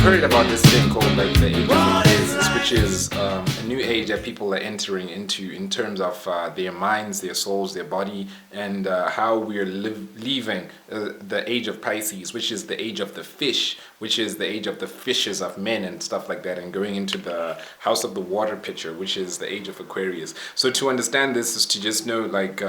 heard about this thing called like the age of Aquarius, which is a new age that people are entering into in terms of their minds, their souls, their body, and how we're leaving the age of Pisces, which is the age of the fish, which is the age of the fishes of men and stuff like that, and going into the house of the water pitcher, which is the age of Aquarius. So to understand this is to just know like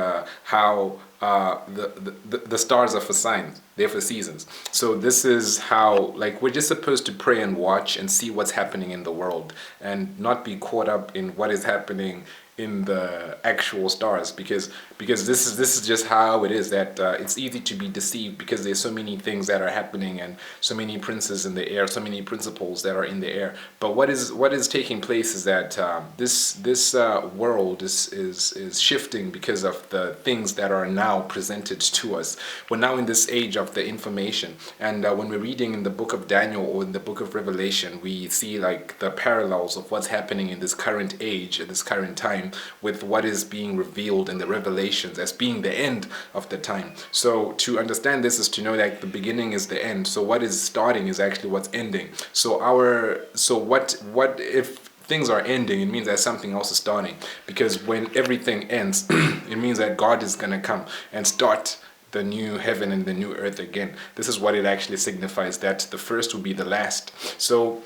how the stars are for signs, they're for seasons. So this is how, like, we're just supposed to pray and watch and see what's happening in the world and not be caught up in what is happening in the actual stars, because this is just how it is, that it's easy to be deceived because there's so many things that are happening and so many princes in the air, so many principles that are in the air. But what is taking place is that this world is shifting because of the things that are now presented to us. We're now in this age of the information, and when we're reading in the book of Daniel or in the book of Revelation, we see like the parallels of what's happening in this current age, at this current time, with what is being revealed in the revelations as being the end of the time. So to understand this is to know that the beginning is the end. So what is starting is actually what's ending. So what if things are ending, it means that something else is starting, because when everything ends it means that God is going to come and start the new heaven and the new earth again. This is what it actually signifies, that the first will be the last. So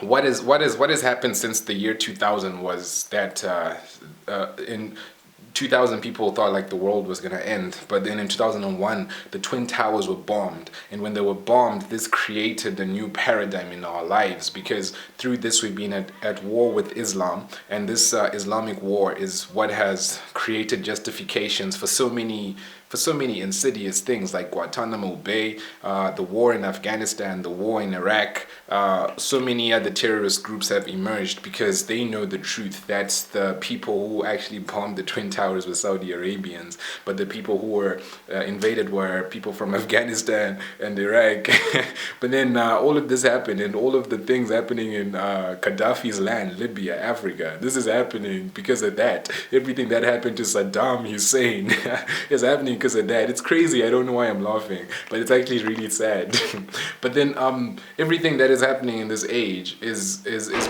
what has happened since the year 2000 was that in 2000 people thought like the world was going to end, but then in 2001 the twin towers were bombed, and when they were bombed, this created a new paradigm in our lives, because through this we've been at war with Islam, and this Islamic war is what has created justifications for so many insidious things like Guantanamo Bay, the war in Afghanistan, the war in Iraq. So many other terrorist groups have emerged because they know the truth. That's the people who actually bombed the Twin Towers were Saudi Arabians, but the people who were invaded were people from Afghanistan and Iraq. But then all of this happened, and all of the things happening in Gaddafi's land, Libya, Africa, this is happening because of that. Everything that happened to Saddam Hussein is happening because of that. It's crazy. I don't know why I'm laughing, but it's actually really sad. But then everything that is happening in this age is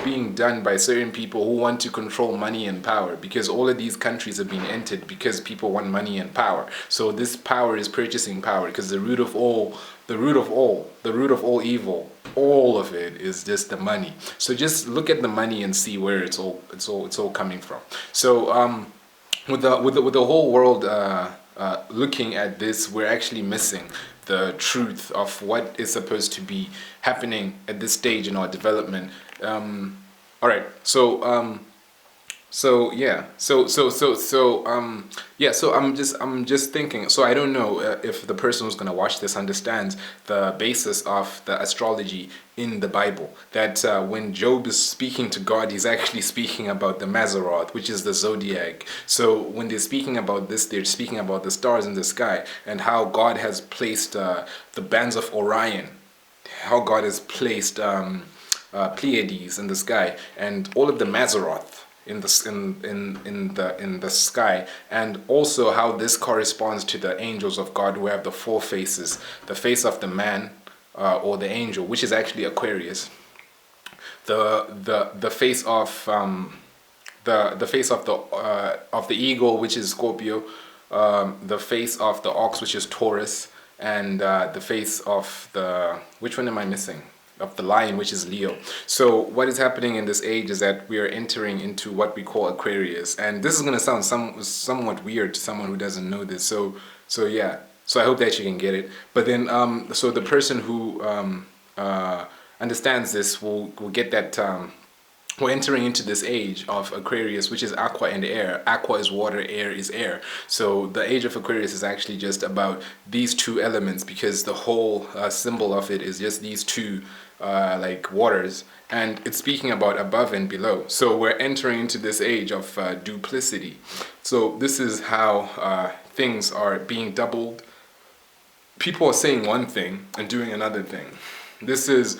being done by certain people who want to control money and power, because all of these countries have been entered because people want money and power. So this power is purchasing power, because the root of all evil, all of it is just the money. So just look at the money and see where it's all coming from. So with the whole world looking at this, we're actually missing the truth of what is supposed to be happening at this stage in our development. All right, so I'm just thinking. So I don't know if the person who's gonna watch this understands the basis of the astrology in the Bible. That when Job is speaking to God, he's actually speaking about the Mazzaroth, which is the zodiac. So when they're speaking about this, they're speaking about the stars in the sky and how God has placed the bands of Orion, how God has placed Pleiades in the sky, and all of the Mazzaroth in the sky, and also how this corresponds to the angels of God, who have the four faces: the face of the man, or the angel, which is actually Aquarius; the face of the face of the eagle, which is Scorpio; the face of the ox, which is Taurus; and the face of the, which one am I missing? Of the lion, which is Leo. So what is happening in this age is that we are entering into what we call Aquarius, and this is going to sound somewhat weird to someone who doesn't know this. So yeah. So I hope that you can get it. But then so the person who understands this will get that we're entering into this age of Aquarius, which is aqua and air. Aqua is water, air is air. So the age of Aquarius is actually just about these two elements, because the whole symbol of it is just these two like waters, and it's speaking about above and below. So we're entering into this age of duplicity. So this is how things are being doubled. People are saying one thing and doing another thing. This is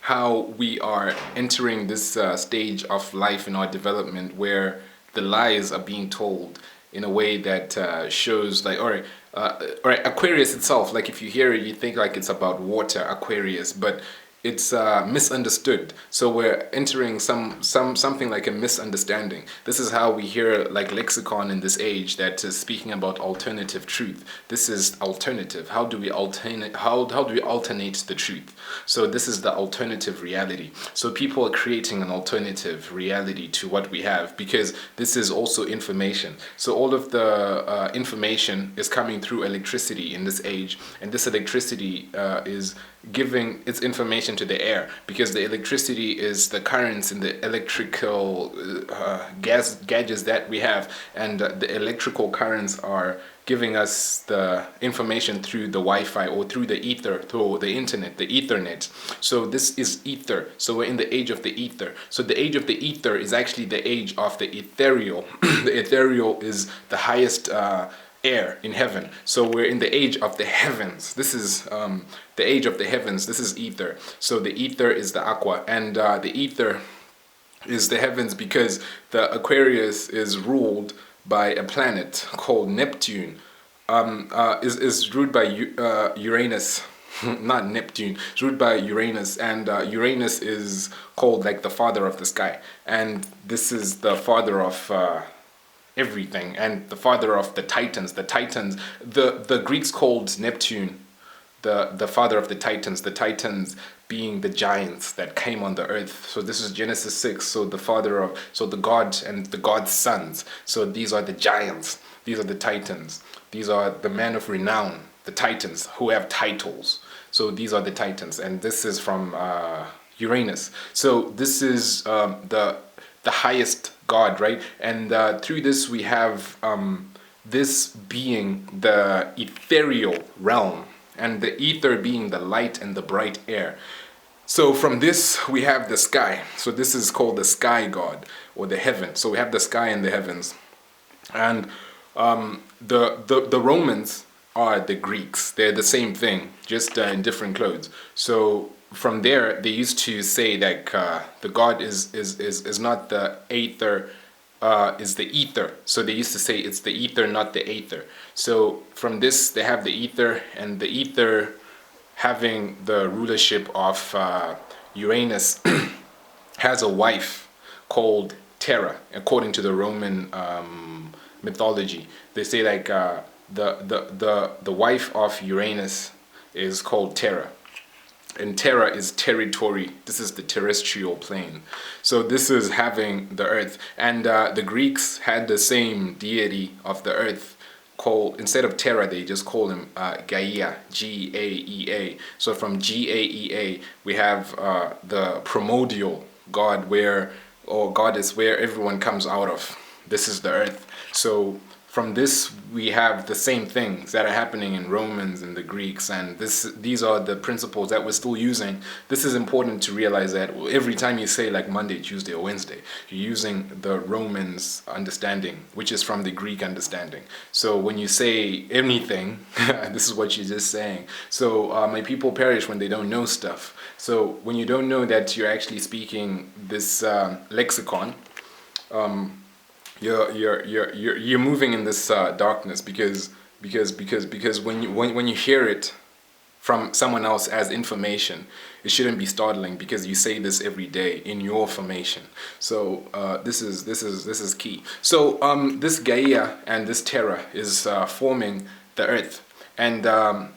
how we are entering this stage of life in our development, where the lies are being told in a way that shows like, or Aquarius itself, like if you hear it, you think like it's about water, Aquarius, but it's misunderstood. So we're entering something like a misunderstanding. This is how we hear like lexicon in this age that is speaking about alternative truth. This is alternative. How do we alternate? How do we alternate the truth? So this is the alternative reality. So people are creating an alternative reality to what we have, because this is also information. So all of the information is coming through electricity in this age, and this electricity is giving its information to the air, because the electricity is the currents in the electrical gadgets that we have, and the electrical currents are giving us the information through the Wi-Fi or through the ether, through the internet, the Ethernet. So this is ether. So we're in the age of the ether. So the age of the ether is actually the age of the ethereal. The ethereal is the highest air in heaven. So we're in the age of the heavens. This is the age of the heavens. This is ether. So the ether is the aqua, and the ether is the heavens, because the Aquarius is ruled by a planet called Neptune. Is ruled by Uranus. Not Neptune. It's ruled by Uranus, and Uranus is called like the father of the sky, and this is the father of everything, and the father of the Titans. The Greeks called Neptune the father of the Titans being the giants that came on the earth. So this is Genesis 6. So the father of, so the God and the God's sons. So these are the giants. These are the Titans. These are the men of renown, the Titans who have titles. So these are the Titans, and this is from Uranus. So this is the highest God, right? And through this we have this being the ethereal realm, and the ether being the light and the bright air. So from this we have the sky. So this is called the sky god, or the heaven. So we have the sky and the heavens. And the Romans are the Greeks. They're the same thing, just in different clothes. So from there, they used to say that the God is not the aether, is the ether. So they used to say it's the ether, not the aether. So from this, they have the ether, and the ether having the rulership of Uranus has a wife called Terra, according to the Roman mythology. They say like the wife of Uranus is called Terra. And Terra is territory. This is the terrestrial plane. So this is having the earth. And the Greeks had the same deity of the earth called, instead of Terra, they just call him Gaea, G-A-E-A. So from G-A-E-A, we have the primordial god, where, or goddess, where everyone comes out of. This is the earth. So from this, we have the same things that are happening in Romans and the Greeks, and these are the principles that we're still using. This is important to realize that every time you say like Monday, Tuesday, or Wednesday, you're using the Romans understanding, which is from the Greek understanding. So when you say anything, this is what you're just saying. So my people perish when they don't know stuff. So when you don't know that you're actually speaking this lexicon, you're moving in this darkness, because when you hear it from someone else as information, it shouldn't be startling, because you say this every day in your formation. So this is key. So this Gaea and this Terra is forming the earth, and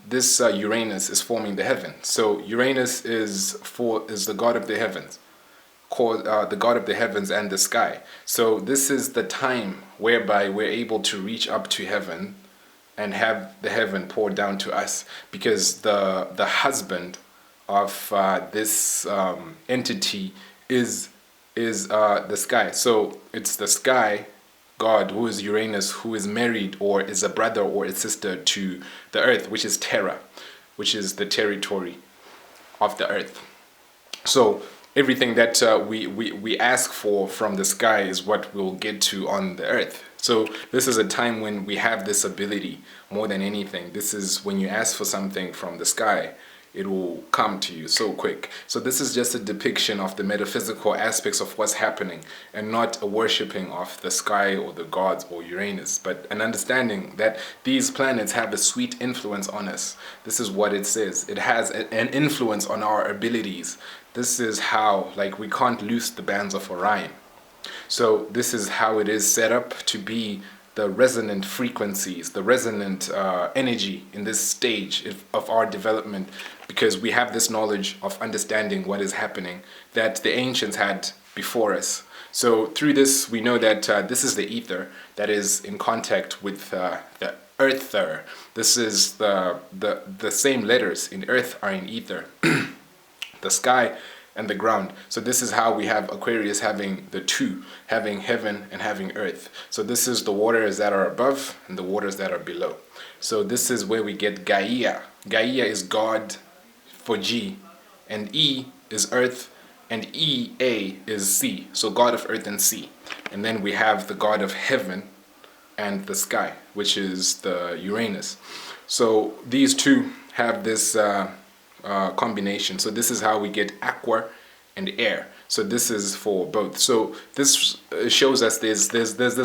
this Uranus is forming the heaven. So Uranus is the god of the heavens, called the god of the heavens and the sky. So this is the time whereby we're able to reach up to heaven and have the heaven poured down to us, because the husband of this entity is the sky. So it's the sky god, who is Uranus, who is married or is a brother or a sister to the earth, which is Terra, which is the territory of the earth. So everything that we ask for from the sky is what we'll get to on the earth. So this is a time when we have this ability more than anything. This is when you ask for something from the sky, it will come to you so quick. So this is just a depiction of the metaphysical aspects of what's happening, and not a worshipping of the sky or the gods or Uranus, but an understanding that these planets have a sweet influence on us. This is what it says. It has an influence on our abilities. This is how, like, we can't loose the bands of Orion. So this is how it is set up to be the resonant frequencies, the resonant energy in this stage of our development, because we have this knowledge of understanding what is happening that the ancients had before us. So through this, we know that this is the ether that is in contact with the earther. This is the same letters in earth are in ether. The sky and the ground. So this is how we have Aquarius having the two, having heaven and having earth. So this is the waters that are above and the waters that are below. So this is where we get Gaea. Gaea is God for G, and E is earth, and EA is sea. So God of earth and sea. And then we have the God of heaven and the sky, which is the Uranus. So these two have this combination. So this is how we get aqua and air. So this is for both. So this shows us there's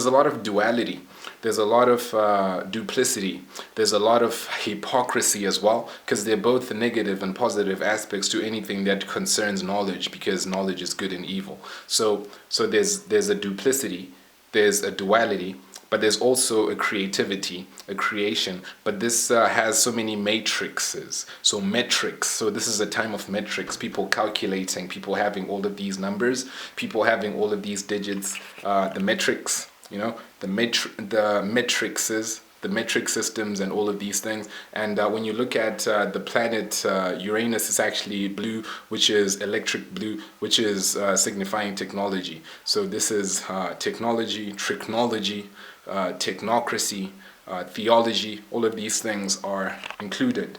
a lot of duality. There's a lot of duplicity. There's a lot of hypocrisy as well, because they're both negative and positive aspects to anything that concerns knowledge, because knowledge is good and evil. So there's a duplicity, there's a duality, but there's also a creativity, a creation. But this has so many matrices, so metrics. So this is a time of metrics, people calculating, people having all of these numbers, people having all of these digits, the metrics, you know, the metricses, the metric systems and all of these things. And when you look at the planet Uranus, is actually blue, which is electric blue, which is signifying technology. So this is technology, trichnology, technocracy, theology. All of these things are included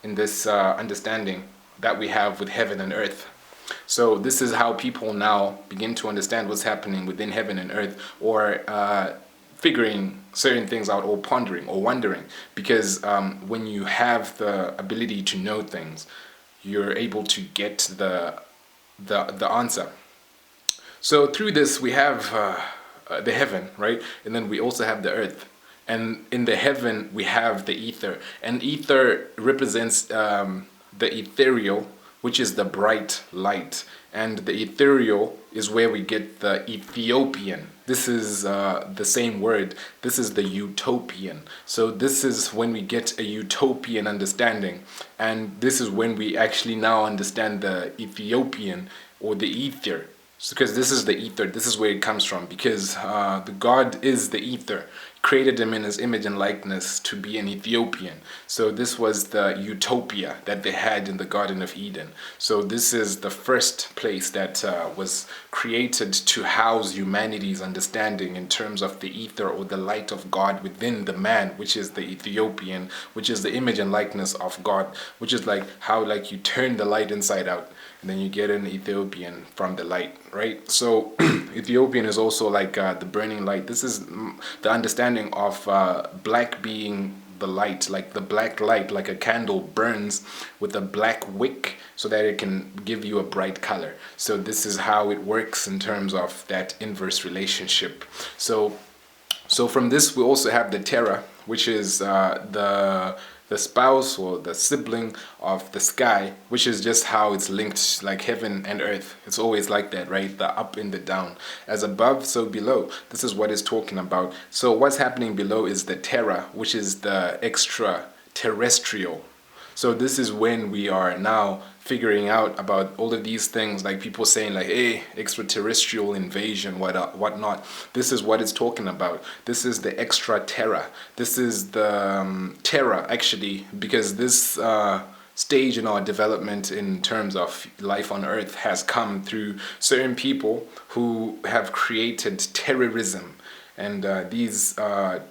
in this understanding that we have with heaven and earth. So this is how people now begin to understand what's happening within heaven and earth, or figuring certain things out, or pondering or wondering, because when you have the ability to know things, you're able to get the answer. So through this we have the heaven, right? And then we also have the earth. And in the heaven we have the ether. And ether represents the ethereal, which is the bright light. And the ethereal is where we get the Ethiopian. This is the same word. This is the utopian. So this is when we get a utopian understanding. And this is when we actually now understand the Ethiopian, or the ether. Because this is the ether, this is where it comes from, because the God is the ether, created him in his image and likeness to be an Ethiopian. So this was the utopia that they had in the Garden of Eden. So this is the first place that was created to house humanity's understanding in terms of the ether, or the light of God within the man, which is the Ethiopian, which is the image and likeness of God, which is like how, like, you turn the light inside out, and then you get an Ethiopian from the light, right? So Ethiopian is also like the burning light. This is the understanding of black being the light, like the black light, like a candle burns with a black wick so that it can give you a bright color. So this is how it works in terms of that inverse relationship. So from this we also have the Terra, which is the spouse or the sibling of the sky, which is just how it's linked, like heaven and earth. It's always like that, right? The up and the down. As above, so below. This is what it's talking about. So what's happening below is the Terra, which is the extraterrestrial. So this is when we are now figuring out about all of these things, like people saying like, hey, extraterrestrial invasion, whatnot. This is what it's talking about. This is the extra terra. This is the terra, actually, because this stage in our development in terms of life on earth has come through certain people who have created terrorism. And these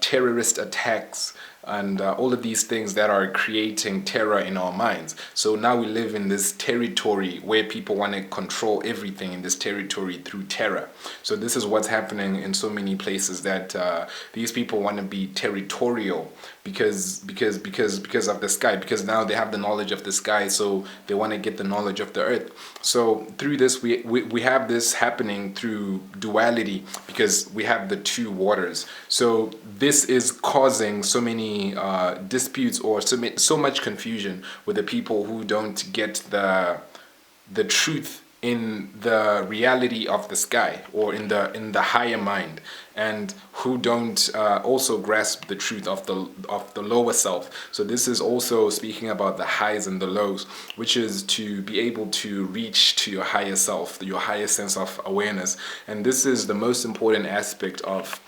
terrorist attacks and all of these things that are creating terror in our minds. So now we live in this territory where people want to control everything in this territory through terror. So this is what's happening in so many places, that these people want to be territorial because of the sky, because now they have the knowledge of the sky, so they want to get the knowledge of the earth. So through this we have this happening through duality, because we have the two waters. So this is causing so many disputes, or so much confusion with the people who don't get the truth in the reality of the sky, or in the higher mind, and who don't also grasp the truth of the lower self. So this is also speaking about the highs and the lows, which is to be able to reach to your higher self, your higher sense of awareness. And this is the most important aspect of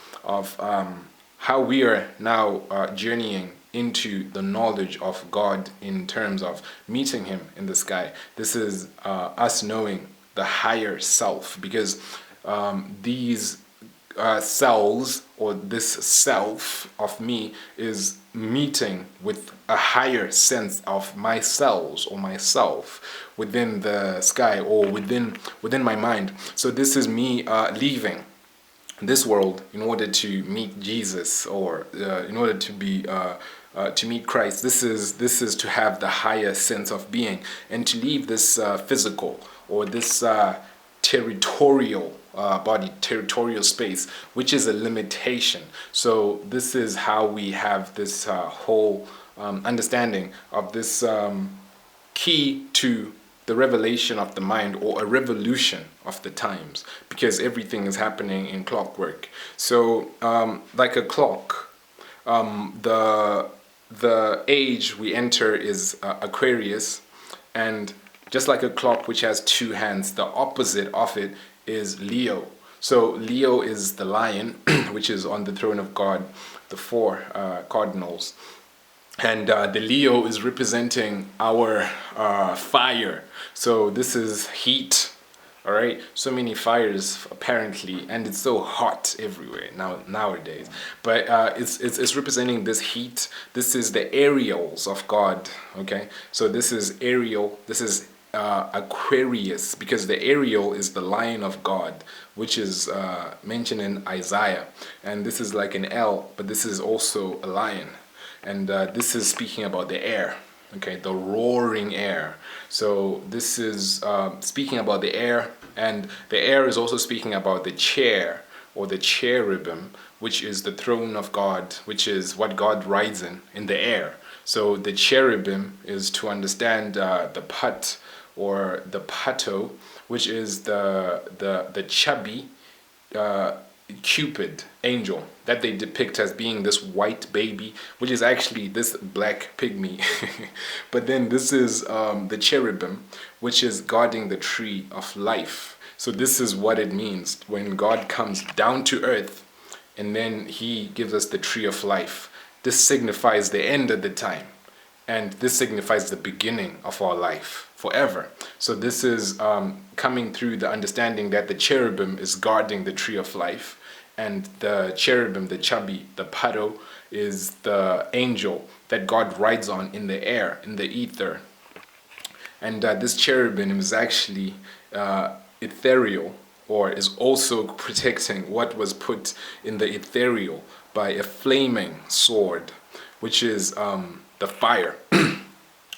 how we are now journeying into the knowledge of God, in terms of meeting Him in the sky. This is us knowing the higher self, because these cells, or this self of me, is meeting with a higher sense of my cells, or myself, within the sky, or within my mind. So this is me leaving this world in order to meet Jesus, or in order to be to meet Christ. This is to have the higher sense of being, and to leave this physical, or this territorial body, territorial space, which is a limitation. So this is how we have this whole understanding of this key to the revelation of the mind, or a revolution of the times, because everything is happening in clockwork. So like a clock, the age we enter is Aquarius, and just like a clock which has two hands, the opposite of it is Leo. So Leo is the lion, which is on the throne of God, the four cardinals. And the Leo is representing our fire. So this is heat, all right? So many fires apparently, and it's so hot everywhere nowadays. But it's representing this heat. This is the aerials of God, okay? So this is Ariel. This is Aquarius, because the Ariel is the lion of God, which is mentioned in Isaiah. And this is like an L, but this is also a lion. And this is speaking about the air, okay, the roaring air. So this is speaking about the air, and the air is also speaking about the chair, or the cherubim, which is the throne of God, which is what God rides in the air. So the cherubim is to understand the put, or the pato, which is the chubby Cupid angel that they depict as being this white baby, which is actually this black pygmy. But then this is the cherubim, which is guarding the tree of life. So this is what it means when God comes down to earth, and then He gives us the tree of life. This signifies the end of the time, and this signifies the beginning of our life forever. So this is coming through the understanding that the cherubim is guarding the tree of life, and the cherubim, the chubby, the pado, is the angel that God rides on in the air, in the ether. And this cherubim is actually ethereal, or is also protecting what was put in the ethereal by a flaming sword, which is the fire.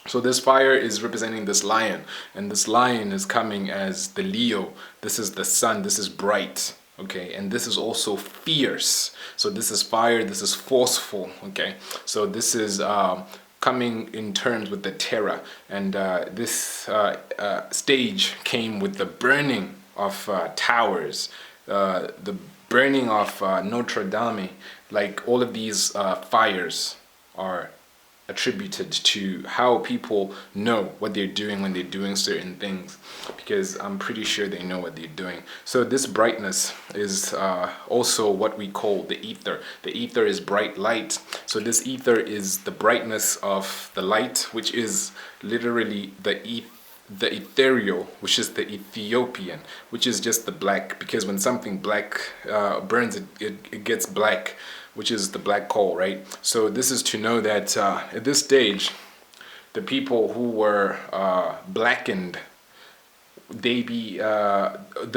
So this fire is representing this lion, and this lion is coming as the Leo. This is the sun, this is bright, okay, and this is also fierce. So this is fire, this is forceful, okay. So this is coming in terms with the terror, and this stage came with the burning of towers, the burning of Notre Dame. Like all of these fires are attributed to how people know what they're doing when they're doing certain things, because I'm pretty sure they know what they're doing. So this brightness is also what we call the ether. The ether is bright light. So this ether is the brightness of the light, which is literally the the ethereal, which is the Ethiopian, which is just the black, because when something black burns, it gets black, which is the black coal, right? So this is to know that at this stage, the people who were blackened, the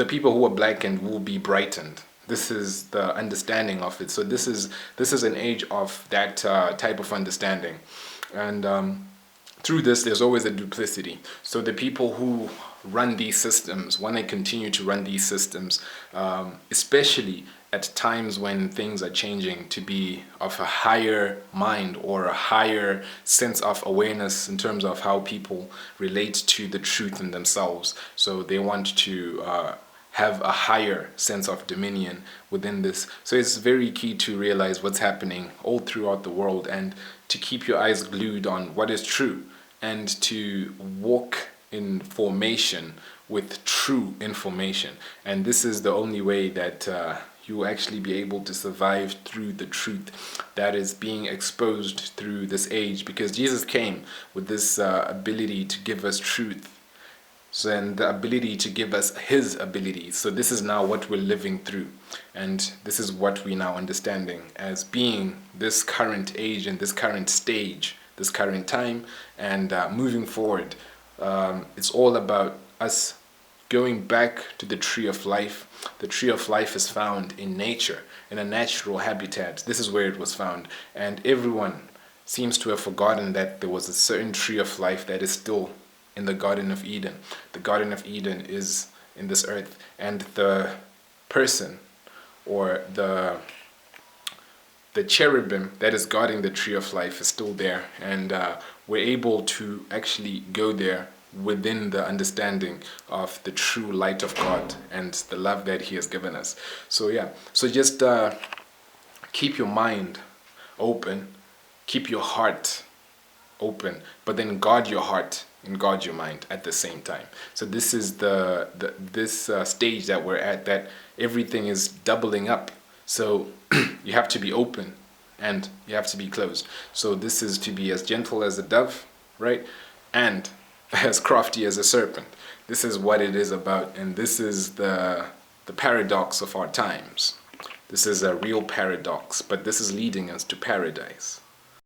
people who were blackened will be brightened. This is the understanding of it. So this is an age of that type of understanding, and through this, there's always a duplicity. So the people who run these systems want to continue to run these systems, especially at times when things are changing, to be of a higher mind or a higher sense of awareness in terms of how people relate to the truth in themselves. So they want to have a higher sense of dominion within this. So it's very key to realize what's happening all throughout the world, and to keep your eyes glued on what is true, and to walk in formation with true information. And this is the only way that you will actually be able to survive through the truth that is being exposed through this age, because Jesus came with this ability to give us truth, so, and the ability to give us his abilities. So this is now what we're living through, and this is what we're now understanding as being this current age and this current stage, this current time, and moving forward. It's all about us going back to the tree of life. The tree of life is found in nature, in a natural habitat. This is where it was found, and everyone seems to have forgotten that there was a certain tree of life that is still in the Garden of Eden. The Garden of Eden is in this earth, and the person, or the cherubim that is guarding the tree of life, is still there, and we're able to actually go there within the understanding of the true light of God and the love that he has given us. So yeah, so just keep your mind open, keep your heart open, but then guard your heart and guard your mind at the same time. So this is this stage that we're at, that everything is doubling up. So you have to be open and you have to be closed. So this is to be as gentle as a dove, right? And as crafty as a serpent. This is what it is about, and this is the paradox of our times. This is a real paradox, but this is leading us to paradise.